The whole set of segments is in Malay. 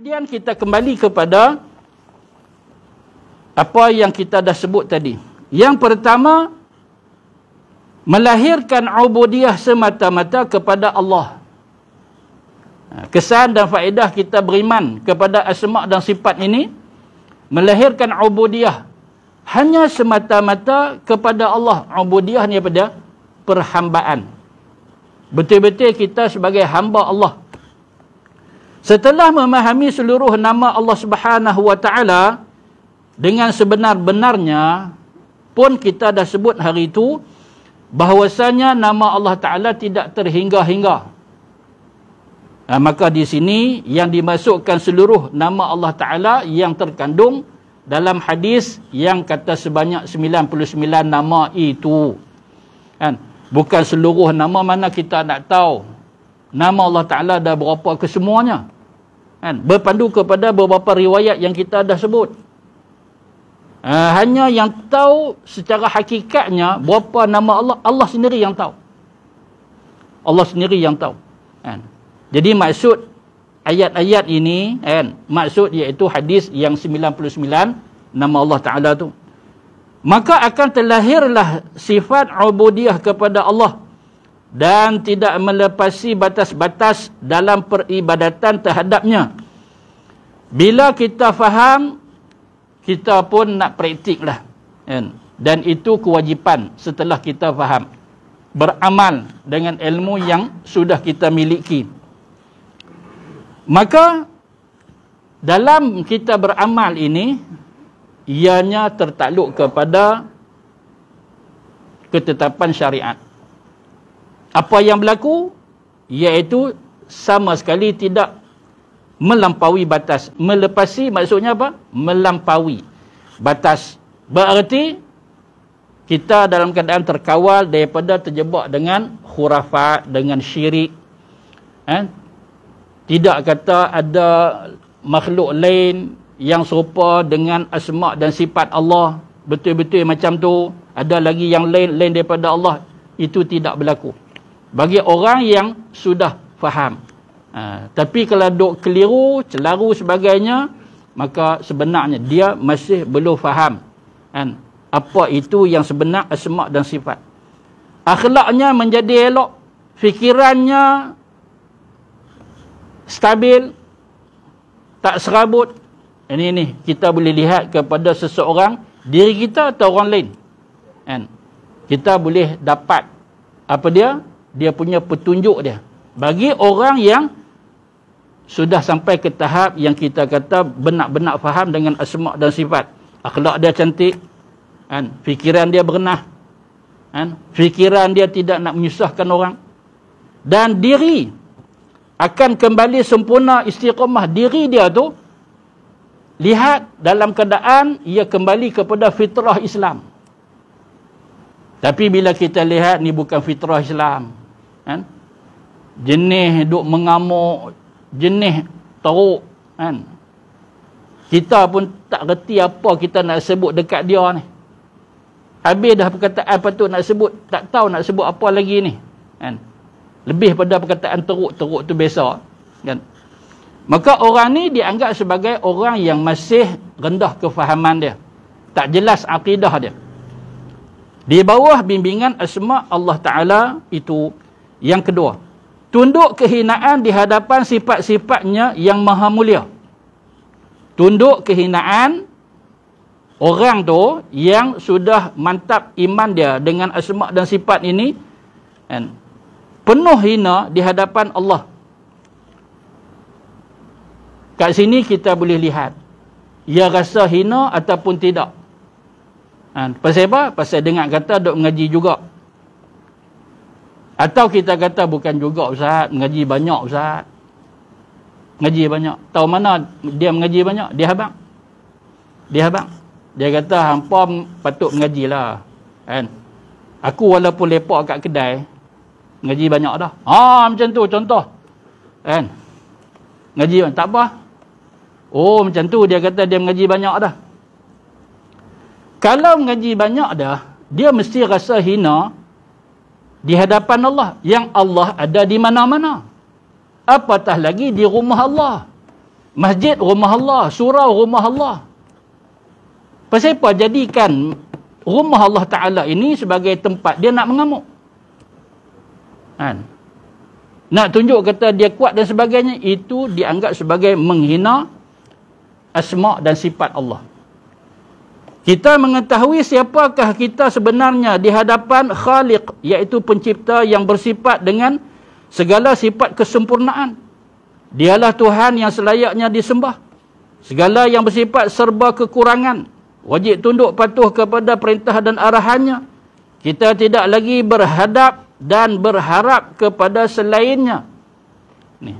Kemudian kita kembali kepada apa yang kita dah sebut tadi. Yang pertama, melahirkan ubudiyah semata-mata kepada Allah. Kesan dan faedah kita beriman kepada asma' dan sifat ini, melahirkan ubudiyah hanya semata-mata kepada Allah. Ubudiyah ni pada perhambaan. Betul-betul kita sebagai hamba Allah. Setelah memahami seluruh nama Allah Subhanahu wa taala dengan sebenar-benarnya, pun kita dah sebut hari itu bahawasanya nama Allah Taala tidak terhingga-hingga. Maka di sini yang dimasukkan seluruh nama Allah Taala yang terkandung dalam hadis yang kata sebanyak 99 nama itu. Kan? Bukan seluruh nama, mana kita nak tahu nama Allah Ta'ala ada berapa kesemuanya. Kan? Berpandu kepada beberapa riwayat yang kita dah sebut. Hanya yang tahu secara hakikatnya berapa nama Allah, Allah sendiri yang tahu. Allah sendiri yang tahu. Kan? Jadi maksud ayat-ayat ini, kan? Maksud iaitu hadis yang 99 nama Allah Ta'ala tu. Maka akan terlahirlah sifat ubudiyah kepada Allah dan tidak melepasi batas-batas dalam peribadatan terhadapnya. Bila kita faham, kita pun nak praktiklah. Dan itu kewajipan setelah kita faham. Beramal dengan ilmu yang sudah kita miliki. Maka dalam kita beramal ini, ianya tertakluk kepada ketetapan syariat. Apa yang berlaku, iaitu sama sekali tidak melampaui batas. Melepasi maksudnya apa? Melampaui batas. Berarti kita dalam keadaan terkawal daripada terjebak dengan khurafat, dengan syirik. Tidak kata ada makhluk lain yang serupa dengan asma' dan sifat Allah, betul-betul macam tu, ada lagi yang lain daripada Allah, itu tidak berlaku bagi orang yang sudah faham. Tapi kalau duk keliru, celaru sebagainya, maka sebenarnya dia masih belum faham apa itu yang sebenar asma' dan sifat. Akhlaknya menjadi elok, fikirannya stabil, tak serabut. Ini kita boleh lihat kepada seseorang, diri kita atau orang lain. Kita boleh dapat apa dia? Dia punya petunjuk dia. Bagi orang yang sudah sampai ke tahap yang kita kata benar-benar faham dengan asma' dan sifat. Akhlak dia cantik, fikiran dia berenah, fikiran dia tidak nak menyusahkan orang, dan diri akan kembali sempurna istiqamah. Diri dia tu lihat dalam keadaan ia kembali kepada fitrah Islam. Tapi bila kita lihat ni bukan fitrah Islam, jenis duk mengamuk, jenis teruk, kita pun tak reti apa kita nak sebut dekat dia ni. Habis dah perkataan patut nak sebut, tak tahu nak sebut apa lagi ni. Lebih pada perkataan teruk tu biasa. Maka orang ni dianggap sebagai orang yang masih rendah kefahaman dia. Tak jelas akidah dia. Di bawah bimbingan asma' Allah Ta'ala itu. Yang kedua, tunduk kehinaan di hadapan sifat-sifatnya yang maha mulia. Tunduk kehinaan orang tu yang sudah mantap iman dia dengan asma' dan sifat ini, penuh hina di hadapan Allah. Kat sini kita boleh lihat ia rasa hina ataupun tidak. Pasal apa? Pasal dengar kata duk mengaji juga. Atau kita kata bukan juga Ustaz, mengaji banyak Ustaz. Mengaji banyak. Tahu mana dia mengaji banyak? Dia habang. Dia kata hampa patut mengajilah. Aku walaupun lepak kat kedai, mengaji banyak dah. Macam tu contoh. Mengaji banyak. Tak apa. Oh macam tu dia kata dia mengaji banyak dah. Kalau mengaji banyak dah, dia mesti rasa hina di hadapan Allah. Yang Allah ada di mana-mana. Apatah lagi di rumah Allah. Masjid rumah Allah, surau rumah Allah. Pasal apa jadikan rumah Allah Ta'ala ini sebagai tempat dia nak mengamuk? Kan? Nak tunjuk kata dia kuat dan sebagainya, itu dianggap sebagai menghina asma' dan sifat Allah. Kita mengetahui siapakah kita sebenarnya di hadapan Khaliq, iaitu pencipta yang bersifat dengan segala sifat kesempurnaan. Dialah Tuhan yang selayaknya disembah. Segala yang bersifat serba kekurangan, wajib tunduk patuh kepada perintah dan arahannya. Kita tidak lagi berhadap dan berharap kepada selainnya. Ni.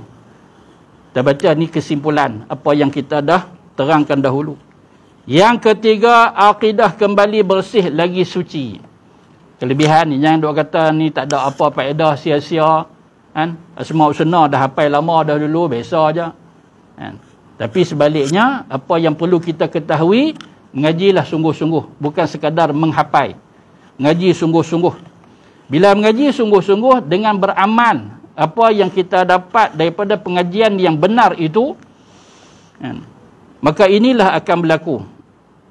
Kita baca ni kesimpulan apa yang kita dah terangkan dahulu. Yang ketiga, akidah kembali bersih lagi suci. Kelebihan ni, jangan duk kata ni tak ada apa faedah, sia-sia. Kan? Asma' Husna dah hafal lama dah dulu, biasa aja. Kan? Tapi sebaliknya, apa yang perlu kita ketahui, mengajilah sungguh-sungguh, bukan sekadar menghafal. Mengaji sungguh-sungguh. Bila mengaji sungguh-sungguh dengan beramal apa yang kita dapat daripada pengajian yang benar itu, kan? Maka inilah akan berlaku.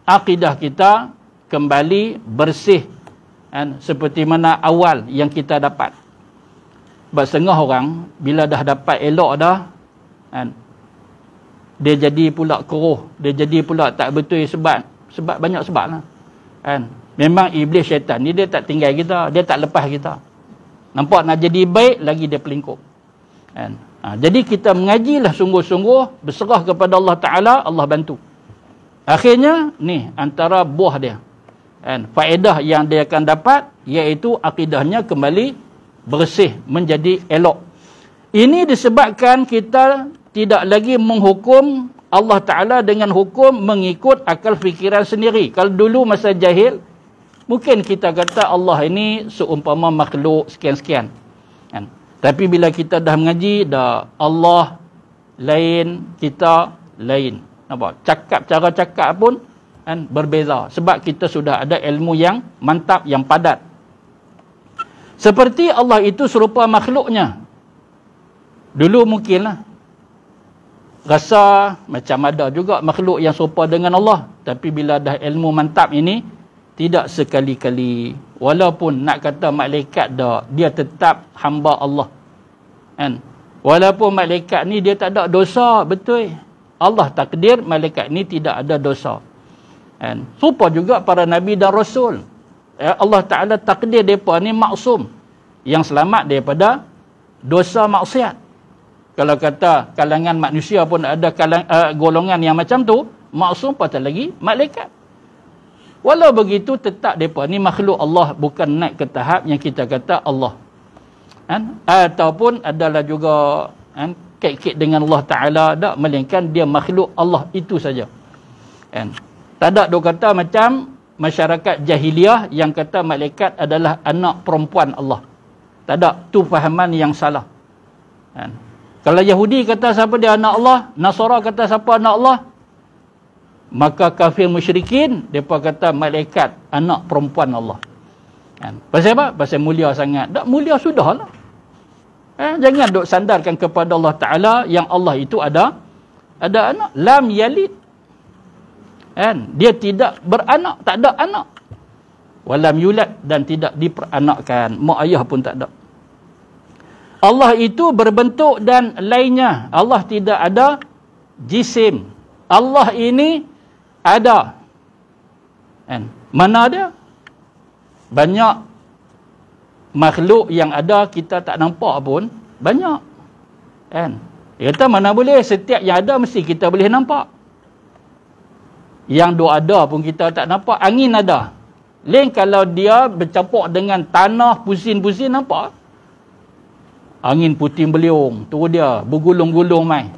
Akidah kita kembali bersih, kan? Seperti mana awal yang kita dapat. Sebab setengah orang bila dah dapat elok dah, kan, dia jadi pula keruh, dia jadi pula tak betul sebab banyak sebab lah. Kan? Memang iblis syaitan ni dia tak tinggal kita, dia tak lepas kita. Nampak nak jadi baik lagi dia pelingkup. Kan? Jadi kita mengajilah sungguh-sungguh, berserah kepada Allah Ta'ala, Allah bantu. Akhirnya ni antara buah dia, kan, faedah yang dia akan dapat, iaitu akidahnya kembali bersih, menjadi elok. Ini disebabkan kita tidak lagi menghukum Allah Ta'ala dengan hukum mengikut akal fikiran sendiri. Kalau dulu masa jahil, mungkin kita kata Allah ini seumpama makhluk sekian-sekian. Kan? Tapi bila kita dah mengaji, dah Allah lain, kita lain. Nampak? Cara cakap pun, kan, berbeza. Sebab kita sudah ada ilmu yang mantap, yang padat. Seperti Allah itu serupa makhluknya. Dulu mungkinlah rasa macam ada juga makhluk yang serupa dengan Allah. Tapi bila dah ilmu mantap ini, tidak sekali-kali. Walaupun nak kata malaikat dah, dia tetap hamba Allah. Kan? Walaupun malaikat ni dia tak ada dosa, betul. Allah takdir malaikat ni tidak ada dosa. Kan? Serupa juga para Nabi dan Rasul. Allah Ta'ala takdir mereka ni maksum, yang selamat daripada dosa maksiat. Kalau kata kalangan manusia pun ada golongan yang macam tu, maksum patut lagi malaikat. Walau begitu, tetap mereka ni makhluk Allah, bukan naik ke tahap yang kita kata Allah. Kan? Ataupun adalah juga, kan, kait-kait dengan Allah Ta'ala, tak, melainkan dia makhluk Allah itu saja. Kan? Tak ada duk kata macam masyarakat jahiliah yang kata malaikat adalah anak perempuan Allah. Tak ada. Tu fahaman yang salah. Kan? Kalau Yahudi kata siapa dia anak Allah, Nasara kata siapa anak Allah, maka kafir musyrikin mereka kata malaikat anak perempuan Allah. Kan? Pasal apa? Pasal mulia sangat. Tak mulia sudahlah. Jangan duk sandarkan kepada Allah Ta'ala yang Allah itu ada anak. Lam yalid. Kan? Dia tidak beranak, tak ada anak. Walam yulad, dan tidak diperanakkan. Mak ayah pun tak ada. Allah itu berbentuk dan lainnya. Allah tidak ada jisim. Allah ini ada. Kan? Mana dia? Banyak makhluk yang ada kita tak nampak pun banyak. Kan? Dia kata mana boleh, setiap yang ada mesti kita boleh nampak. Yang dua ada pun kita tak nampak. Angin ada. Lain kalau dia bercampur dengan tanah pusin-pusin, nampak? Angin puting beliung, tu dia bergulung-gulung mai.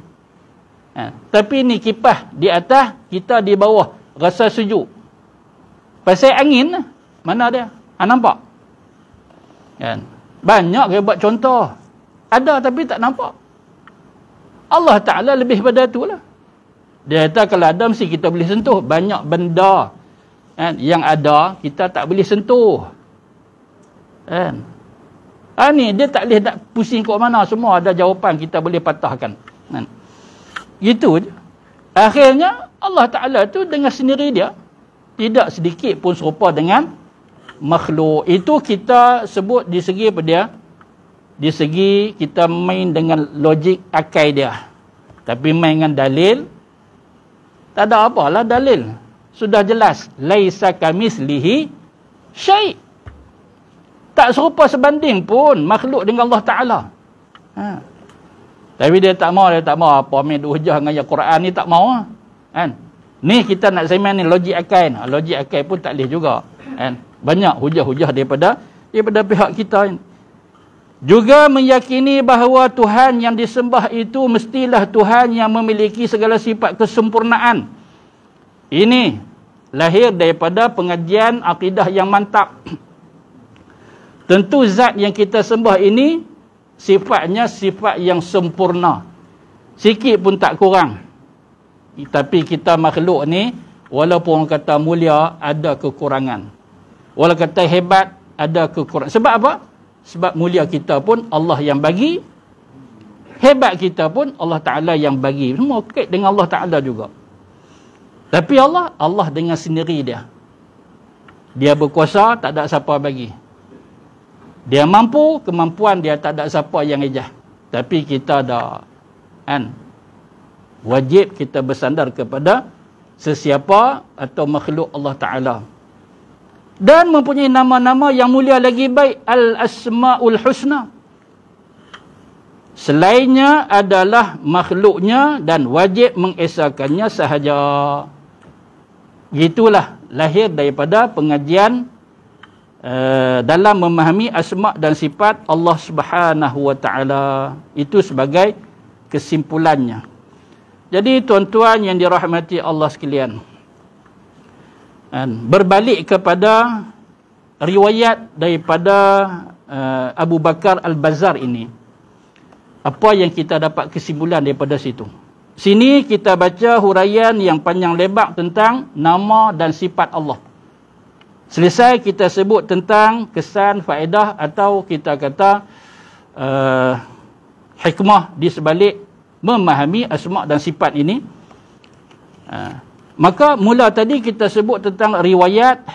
Tapi ni kipas di atas, kita di bawah, rasa sejuk. Pasal angin, mana dia? Nampak? Kan? Banyak dia buat contoh. Ada tapi tak nampak. Allah Ta'ala lebih pada tu lah. Dia kata kalau ada mesti kita boleh sentuh. Banyak benda, kan, yang ada kita tak boleh sentuh. Kan? Ni dia tak boleh nak pusing ke mana, semua ada jawapan kita boleh patahkan. Kan? Gitu je. Akhirnya Allah Ta'ala tu dengan sendiri dia tidak sedikit pun serupa dengan makhluk. Itu kita sebut di segi apa dia? Di segi kita main dengan logik akal dia. Tapi main dengan dalil, tak ada apalah dalil. Sudah jelas. Laisa kamislihi syai'. Tak serupa sebanding pun makhluk dengan Allah Ta'ala. Tapi dia tak mau apa main hujah dengan ayat Quran ni, tak mau kan. Ni kita nak sembang ni logik akal. Logik akal pun tak boleh juga kan. Banyak hujah-hujah daripada pihak kita. Juga meyakini bahawa Tuhan yang disembah itu mestilah Tuhan yang memiliki segala sifat kesempurnaan. Ini lahir daripada pengajian akidah yang mantap. Tentu zat yang kita sembah ini sifatnya sifat yang sempurna. Sikit pun tak kurang. Tapi kita makhluk ni, walaupun orang kata mulia, ada kekurangan. Walaupun kata hebat, ada kekurangan. Sebab apa? Sebab mulia kita pun Allah yang bagi. Hebat kita pun Allah Ta'ala yang bagi. Semua kait dengan Allah Ta'ala juga. Tapi Allah dengan sendiri dia. Dia berkuasa, tak ada siapa bagi. Dia mampu, kemampuan dia tak ada siapa yang ejah. Tapi kita ada kan, wajib kita bersandar kepada sesiapa atau makhluk Allah Ta'ala. Dan mempunyai nama-nama yang mulia lagi baik. Al-Asma'ul Husna. Selainnya adalah makhluknya dan wajib mengesakannya sahaja. Gitulah lahir daripada pengajian dalam memahami asma' dan sifat Allah Subhanahu wa Ta'ala. Itu sebagai kesimpulannya. Jadi tuan-tuan yang dirahmati Allah sekalian, berbalik kepada riwayat daripada Abu Bakar Al-Bazzar ini, apa yang kita dapat kesimpulan daripada situ? Sini kita baca huraian yang panjang lebar tentang nama dan sifat Allah. Selesai kita sebut tentang kesan, faedah atau kita kata hikmah di sebalik memahami asma' dan sifat ini. Maka mula tadi kita sebut tentang riwayat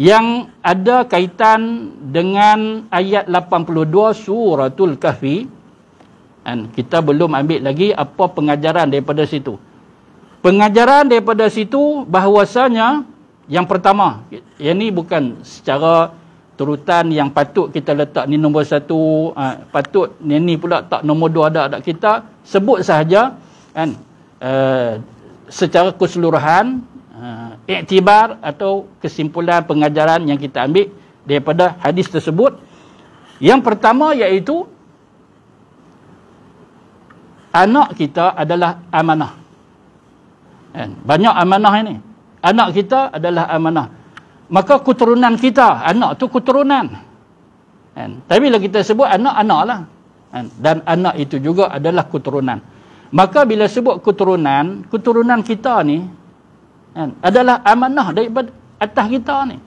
yang ada kaitan dengan ayat 82 suratul Kahfi. Kita belum ambil lagi apa pengajaran daripada situ. Pengajaran daripada situ bahawasanya yang pertama, yang ni bukan secara turutan yang patut kita letak ni nombor satu, patut ni pula tak nombor dua, ada kita sebut sahaja kan, secara keseluruhan, iktibar atau kesimpulan pengajaran yang kita ambil daripada hadis tersebut. Yang pertama iaitu anak kita adalah amanah. Banyak amanah ini. Anak kita adalah amanah. Maka keturunan kita, anak tu keturunan. Tapi bila kita sebut anak-anak lah. Dan anak itu juga adalah keturunan. Maka bila sebut keturunan, keturunan kita ni adalah amanah daripada atas kita ni.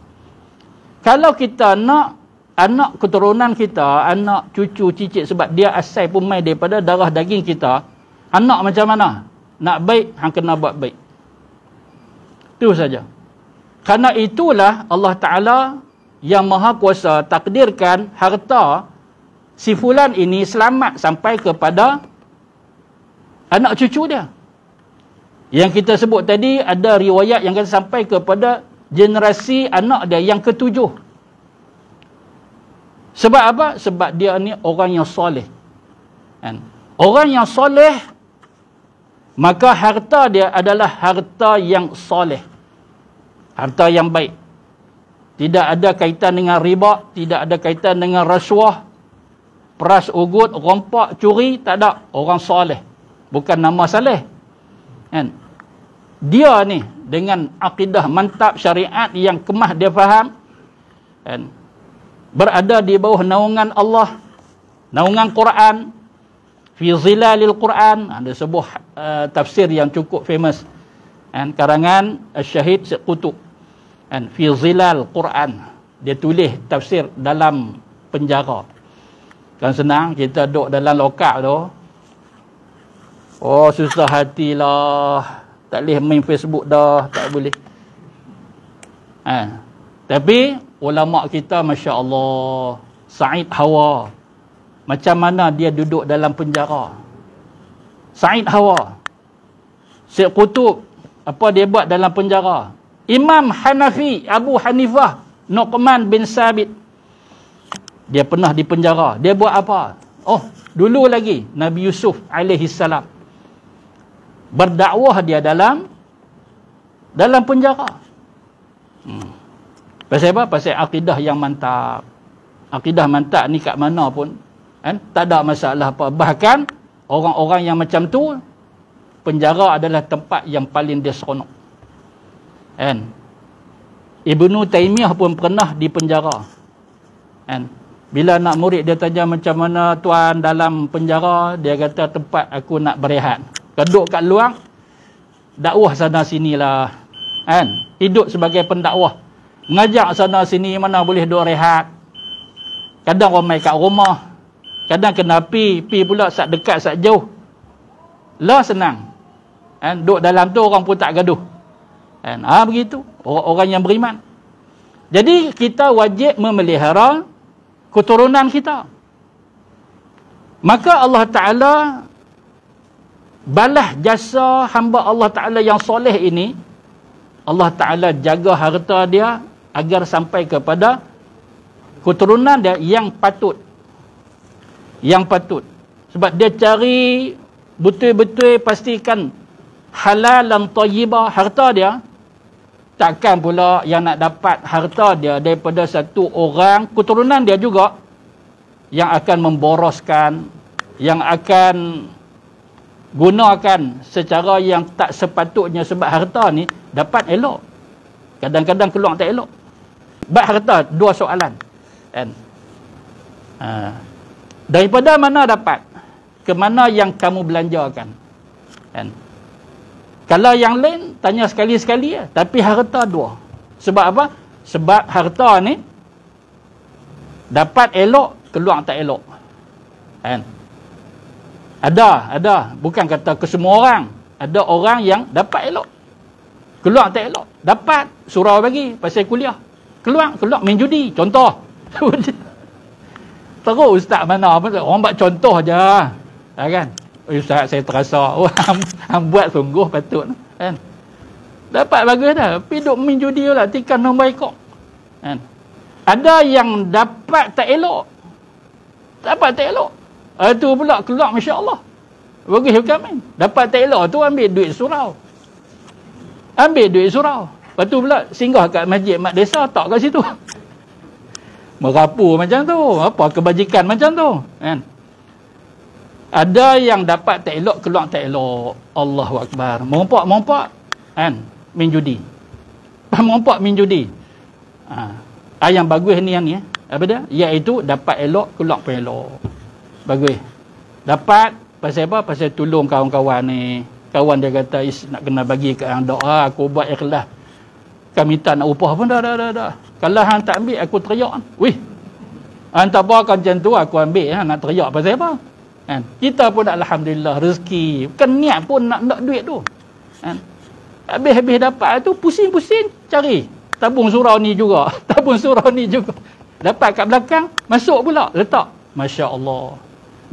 Kalau kita nak anak keturunan kita, anak cucu cicit, sebab dia asal pun mai daripada darah daging kita, anak macam mana? Nak baik, hang kena buat baik. Itu saja. Karena itulah Allah Ta'ala yang Maha Kuasa takdirkan harta si fulan ini selamat sampai kepada anak cucu dia. Yang kita sebut tadi ada riwayat yang kata sampai kepada generasi anak dia yang ketujuh. Sebab apa? Sebab dia ni orang yang soleh. Orang yang soleh, maka harta dia adalah harta yang soleh. Harta yang baik. Tidak ada kaitan dengan riba, tidak ada kaitan dengan rasuah, peras ugut, rompak, curi, tak ada. Orang soleh. Bukan nama saleh. Dia ni dengan akidah mantap syariat yang kemah dia faham, berada di bawah naungan Allah, naungan Quran, fi zilalil Quran. Ada sebuah tafsir yang cukup famous, karangan Syahid Syed Qutub, fi zilal Quran. Dia tulis tafsir dalam penjara. Kan senang kita duduk dalam lokap tu, Oh, susah hatilah. Tak boleh main Facebook dah. Tak boleh. Tapi ulama kita, Masya Allah, Said Hawa, macam mana dia duduk dalam penjara. Said Hawa, Syekh Qutub, apa dia buat dalam penjara. Imam Hanafi, Abu Hanifah, Nu'man bin Sabit, dia pernah di penjara. Dia buat apa? Oh, dulu lagi Nabi Yusuf alaihi salam berdakwah dia dalam penjara. Pasal apa? Pasal akidah yang mantap. Akidah mantap ni kat mana pun kan, tak ada masalah apa. Bahkan orang-orang yang macam tu, penjara adalah tempat yang paling dia seronok. Kan? Ibnu Taimiyah pun pernah di penjara. Kan? Bila anak murid dia tanya macam mana tuan dalam penjara, dia kata tempat aku nak berehat. Duduk kat luar, dakwah sana sinilah. Kan? Hidup sebagai pendakwah. Mengajak sana sini, mana boleh duduk rehat. Kadang ramai kat rumah. Kadang kena pi pula sat dekat sat jauh. Lah senang. Kan? Duduk dalam tu orang pun tak gaduh. Kan? Begitu. Orang yang beriman. Jadi kita wajib memelihara keturunan kita. Maka Allah Ta'ala balas jasa hamba Allah Ta'ala yang soleh ini. Allah Ta'ala jaga harta dia agar sampai kepada keturunan dia yang patut. Yang patut. Sebab dia cari betul-betul pastikan halal dan tayyibah harta dia. Takkan pula yang nak dapat harta dia daripada satu orang keturunan dia juga yang akan memboroskan, yang akan gunakan secara yang tak sepatutnya. Sebab harta ni dapat elok, kadang-kadang keluar tak elok. Bab harta dua soalan kan? Daripada mana dapat, ke mana yang kamu belanjakan kan? Kalau yang lain tanya sekali-sekali ya. Tapi harta dua. Sebab apa? Sebab harta ni dapat elok, keluar tak elok kan? Ada bukan kata ke semua orang. Ada orang yang dapat elok, keluar tak elok. Dapat surau bagi pasal kuliah, keluar main judi. Contoh. Terus ustaz mana orang buat contoh je kan? Ustaz, saya terasa hang buat sungguh patut kan? Dapat bagus dah. Tapi duk main judi lah, tikam nombor ikut kan? Ada yang dapat tak elok, dapat tak elok, itu pula keluar Masya Allah, bagi hukum main. Dapat tak elok tu ambil duit surau, lepas tu pula singgah kat masjid mak desa, tak kat situ. Merapu macam tu, apa kebajikan macam tu kan? Ada yang dapat tak elok, keluar tak elok. Allahu Akbar. Mompak kan? Main judi. Mompak main judi. Yang bagus ni yang ni. Apa dia? Iaitu dapat elok, keluar pun elok. Bagus. Dapat pasal apa? Pasal tolong kawan-kawan ni. Kawan dia kata, nak kena bagi kat hang doa, aku buat ikhlas. Kami tak nak upah pun dah. Kalau hang tak ambil, aku teriak. Wih, hang tak apa kan macam tu, aku ambil. Nak teriak pasal apa? Kan? Kita pun alhamdulillah rezeki. Bukan niat pun nak duit tu. Kan? Habis dapat tu pusing-pusing cari. Tabung surau ni juga. Dapat kat belakang, masuk pula, letak. Masya Allah.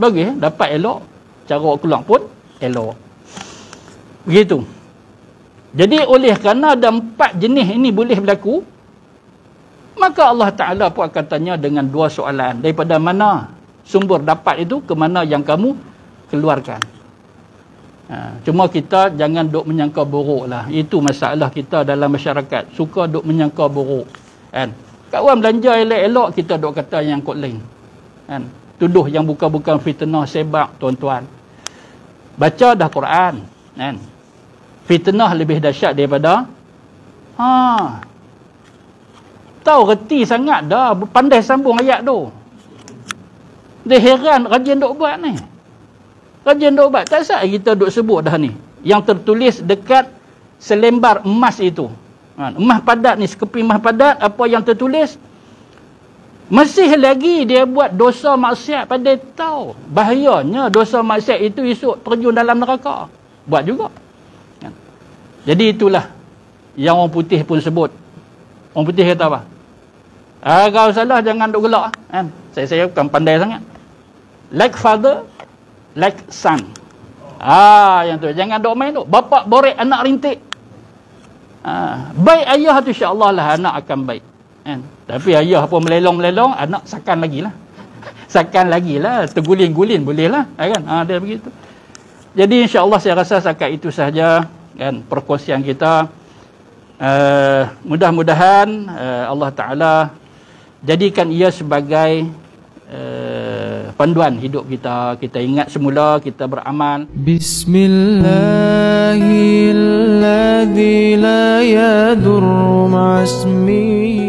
Bagus, dapat elok. Cara keluar pun elok. Begitu. Jadi oleh kerana ada 4 jenis ini boleh berlaku, maka Allah Ta'ala pun akan tanya dengan 2 soalan. Daripada mana sumber dapat itu, ke mana yang kamu keluarkan. Cuma kita jangan duk menyangka buruk lah. Itu masalah kita dalam masyarakat. Suka duk menyangka buruk kan? Kawan belanja elok-elok, kita duk kata yang kot lain kan? Tuduh yang bukan-bukan fitnah sebab tuan-tuan. Baca dah Quran kan? Fitnah lebih dahsyat daripada tahu reti sangat dah, pandai sambung ayat tu. Dia heran rajin duk buat ni. Tak sah kita duk sebut dah ni. Yang tertulis dekat selembar emas itu. Emas padat ni, sekeping emas padat, apa yang tertulis? Masih lagi dia buat dosa maksiat pada tahu. Bahayanya dosa maksiat itu esok terjun dalam neraka. Buat juga. Kan? Jadi itulah yang orang putih pun sebut. Orang putih kata apa? Kalau salah jangan duk gelak. Kan? Saya bukan pandai sangat. Like father, like son. Yang tu. Jangan duk main tu. Bapa borek anak rintik. Baik ayah tu insya-Allah lah anak akan baik. Kan? Tapi ayah pun melelong-melelong, anak sakan lagi lah. Sakan lagi lah. Terguling-guling boleh lah. Kan? Dia begitu. Jadi insya-Allah saya rasa setakat itu sahaja kan perkongsian kita. Mudah-mudahan Allah Ta'ala jadikan ia sebagai panduan hidup kita. Kita ingat semula kita beramal. Bismillahilladzi la yadurru ma'asmihi